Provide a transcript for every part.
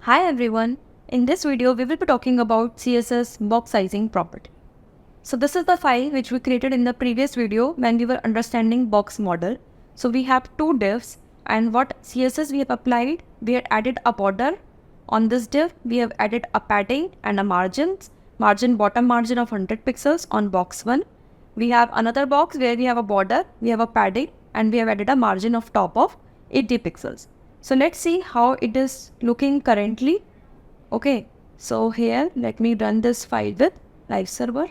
Hi everyone, in this video we will be talking about CSS box sizing property. So this is the file which we created in the previous video when we were understanding box model. So we have two divs and what CSS we have applied, we had added a border. On this div we have added a padding and a bottom margin of 100 pixels on box 1. We have another box where we have a border, we have a padding and we have added a margin of top of 80 pixels. So let's see how it is looking currently. Okay, so here let me run this file with live server.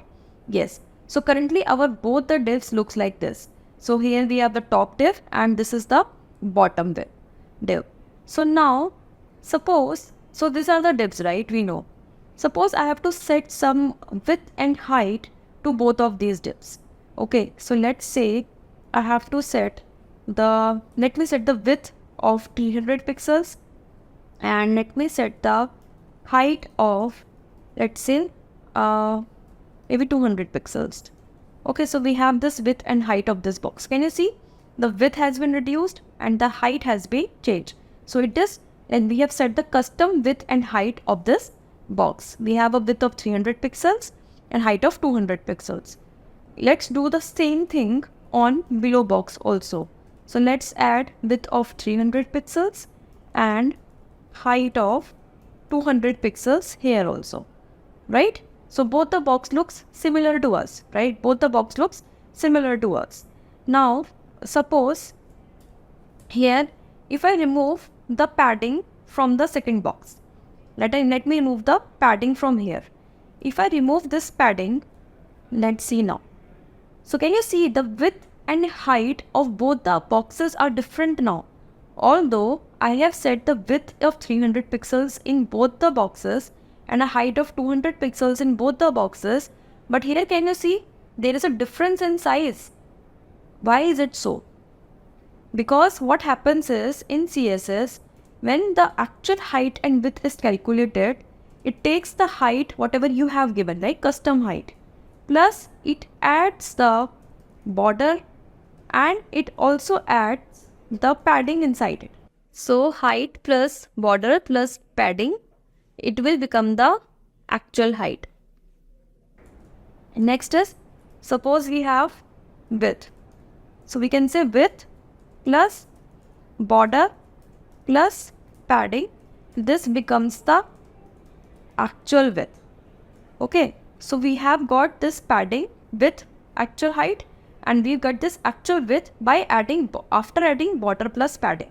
Yes, so currently our both the divs looks like this. So here we have the top div and this is the bottom div. So now suppose, so these are the divs, right? We know. Suppose I have to set some width and height to both of these divs. Okay, so let's say I have to set let me set the width of 300 pixels and let me set the height of, let's say, maybe 200 pixels. Okay, so we have this width and height of this box. Can you see? The width has been reduced and the height has been changed. So it is, and we have set the custom width and height of this box. We have a width of 300 pixels and height of 200 pixels. Let's do the same thing on below box also. So let's add width of 300 pixels and height of 200 pixels here also, right? So both the box looks similar to us, right? Both the box looks similar to us. Now, suppose here, if I remove the padding from the second box, let me remove the padding from here. If I remove this padding, let's see now. So can you see the width and height of both the boxes are different now? Although I have set the width of 300 pixels in both the boxes and a height of 200 pixels in both the boxes, but here can you see there is a difference in size. Why is it so? Because what happens is in CSS, when the actual height and width is calculated, it takes the height whatever you have given, like custom height, plus it adds the border and it also adds the padding inside it. So height plus border plus padding, it will become the actual height. Next is, suppose we have width. So we can say width plus border plus padding. This becomes the actual width. Okay, so we have got this padding with actual height and we got this actual width by after adding border plus padding.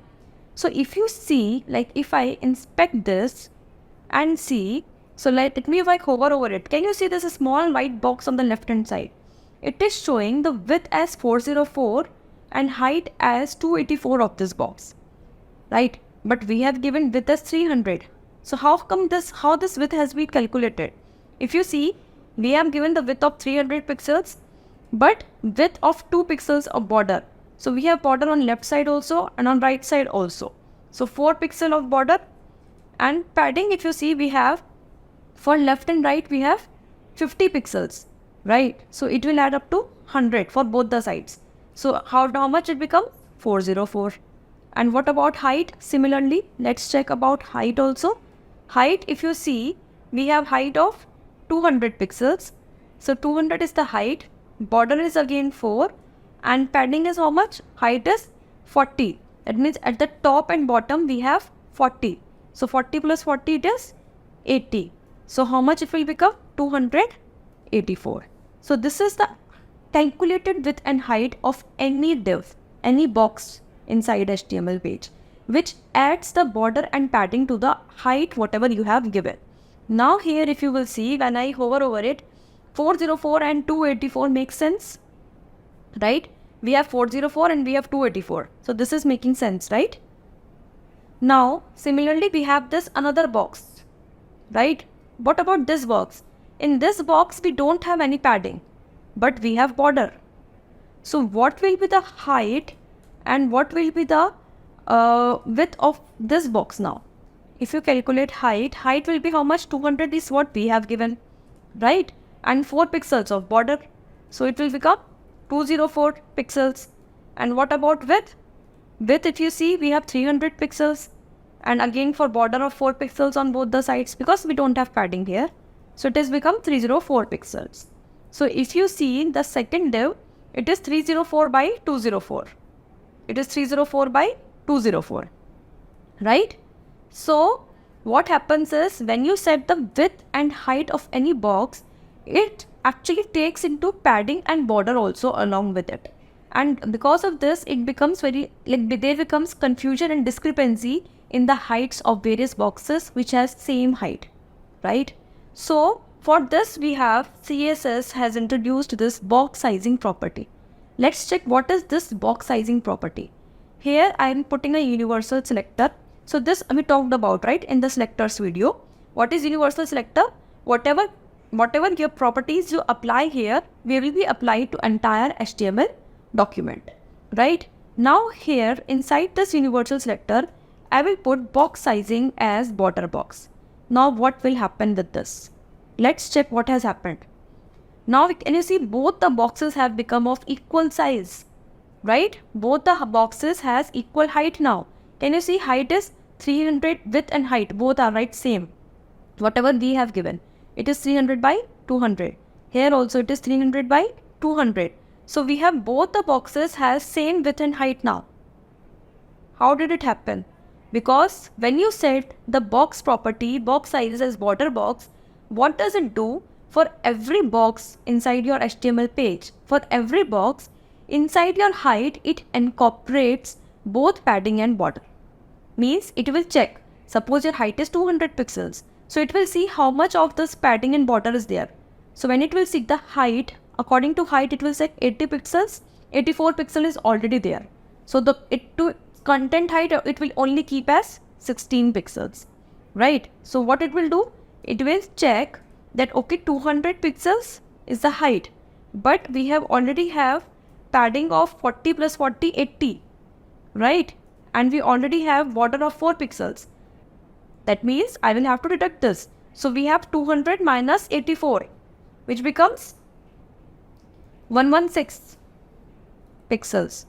So if you see, like if I inspect this and see, so let me if I hover over it, can you see there's a small white box on the left hand side? It is showing the width as 404 and height as 284 of this box, right? But we have given width as 300. So how this width has been calculated? If you see, we have given the width of 300 pixels, but width of 2 pixels of border. So we have border on left side also and on right side also. So 4 pixel of border and padding, if you see, we have for left and right, we have 50 pixels, right? So it will add up to 100 for both the sides. So how much it become? 404. And what about height? Similarly, let's check about height also. Height, if you see, we have height of 200 pixels. So 200 is the height, border is again 4 and padding is how much? Height is 40. That means at the top and bottom we have 40. So 40 plus 40 it is 80. So how much it will become? 284. So this is the calculated width and height of any div, any box inside HTML page, which adds the border and padding to the height whatever you have given. Now here if you will see, when I hover over it, 404 and 284 makes sense, right? We have 404 and we have 284. So this is making sense, right? Now similarly we have this another box, right? What about this box? In this box we don't have any padding, but we have border. So what will be the height and what will be the width of this box now? If you calculate height will be how much? 200 is what we have given, right? And 4 pixels of border. So it will become 204 pixels. And what about width? Width, if you see, we have 300 pixels. and again for border of 4 pixels on both the sides because we don't have padding here. So it has become 304 pixels. So if you see the second div, it is 304 by 204. It is 304 by 204, right? So what happens is when you set the width and height of any box, it actually takes into padding and border also along with it. And because of this, it becomes there becomes confusion and discrepancy in the heights of various boxes which has same height, right? So for this we have CSS has introduced this box sizing property. Let's check what is this box sizing property. Here I am putting a universal selector. So this we talked about, right, in the selectors video. What is universal selector? Whatever your properties you apply here, we will be applied to entire HTML document, right? Now here inside this universal selector, I will put box sizing as border box. Now what will happen with this? Let's check what has happened. Now can you see both the boxes have become of equal size, right? Both the boxes has equal height now. Can you see height is 300, width and height both are right same. Whatever we have given, it is 300 by 200. Here also it is 300 by 200. So we have both the boxes has same width and height now. How did it happen? Because when you set the box property, box size as border box, what does it do? For every box inside your HTML page, for every box inside your height, it incorporates both padding and border. Means it will check, suppose your height is 200 pixels. So it will see how much of this padding and border is there. So when it will see the height, according to height, it will say 80 pixels, 84 pixel is already there. So to content height, it will only keep as 16 pixels, right? So what it will do? It will check that, okay, 200 pixels is the height, but we have already have padding of 40 plus 40, 80, right? And we already have border of 4 pixels. That means I will have to deduct this. So we have 200 minus 84, which becomes 116 pixels.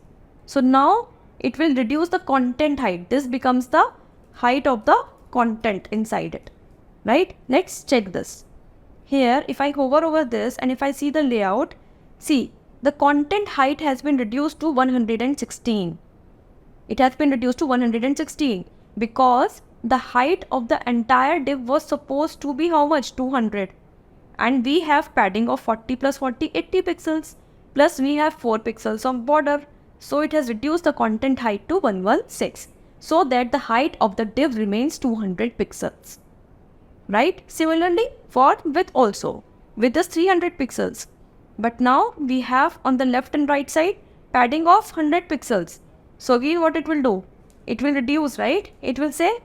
So now it will reduce the content height. This becomes the height of the content inside it, right? Let's check this. Here, if I hover over this and if I see the layout, see the content height has been reduced to 116. It has been reduced to 116 because the height of the entire div was supposed to be how much? 200. And we have padding of 40 plus 40, 80 pixels. Plus we have 4 pixels of border. So it has reduced the content height to 116. So that the height of the div remains 200 pixels. Right? Similarly for width also. Width is 300 pixels. But now we have on the left and right side padding of 100 pixels. So again what it will do? It will reduce, right? It will say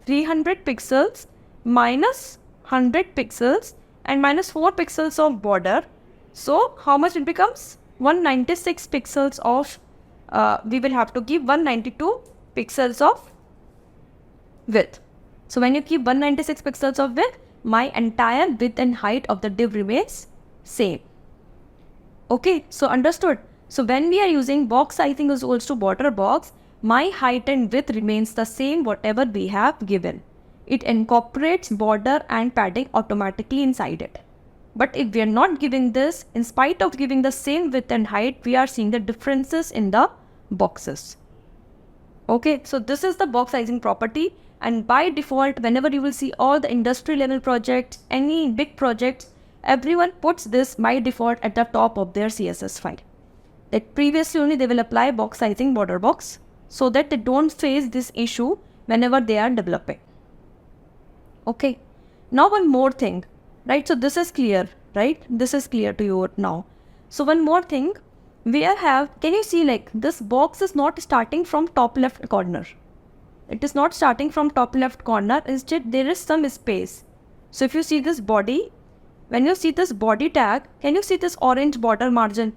300 pixels minus 100 pixels and minus 4 pixels of border. So how much it becomes? 196 pixels of, we will have to give 192 pixels of width. So when you keep 196 pixels of width, my entire width and height of the div remains same. Okay, so understood. So when we are using box sizing is equals to border box, my height and width remains the same whatever we have given. It incorporates border and padding automatically inside it. But if we are not giving this, in spite of giving the same width and height, we are seeing the differences in the boxes. Okay, so this is the box sizing property, and by default, whenever you will see all the industry level projects, any big projects, everyone puts this by default at the top of their CSS file. That previously only they will apply box sizing border box so that they don't face this issue whenever they are developing. Okay, now one more thing, right? So this is clear, right? This is clear to you now. So one more thing, we have, can you see like this box is not starting from top left corner. It is not starting from top left corner, instead there is some space. So if you see this body, when you see this body tag, can you see this orange border margin?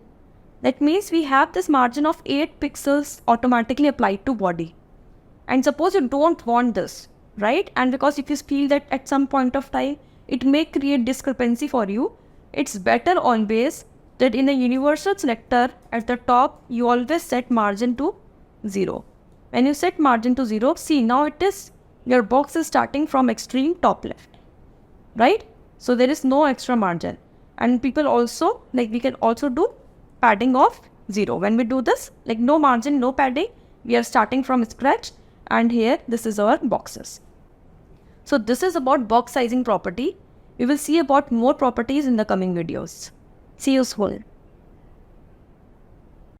That means we have this margin of 8 pixels automatically applied to body. And suppose you don't want this, right? And because if you feel that at some point of time, it may create discrepancy for you, it's better always that in the universal selector at the top, you always set margin to 0. When you set margin to 0, see now it is your box is starting from extreme top left, right? So there is no extra margin. And people also, like we can also do padding of 0. When we do this, like no margin, no padding, we are starting from scratch, and here this is our boxes. So this is about box sizing property. We will see about more properties in the coming videos. See you soon.